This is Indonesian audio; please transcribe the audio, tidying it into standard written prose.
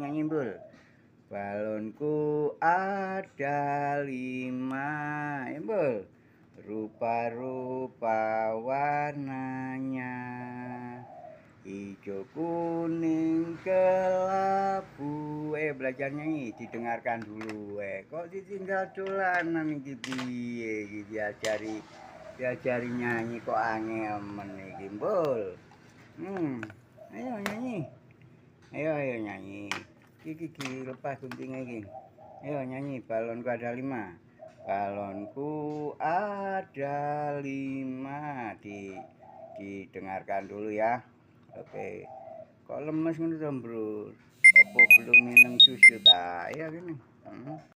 nyanyi Bul. Balonku ada 5, ya Bul. Rupa-rupa warnanya, hijau, kuning, kelabu. Belajar nyanyi, didengarkan dulu. Kok ditinggal dolanan iki piye iki diajari nyanyi kok angel men iki, Bul. Ayo nyanyi. Ayo nyanyi. Iki lepas guntingnya iki. Ayo nyanyi, balonku ada 5. Balonku ada 5. Didengarkan dulu ya. Oke. Kok lemes ngono to, Bro? Apa belum minum susu ta? Ya gini.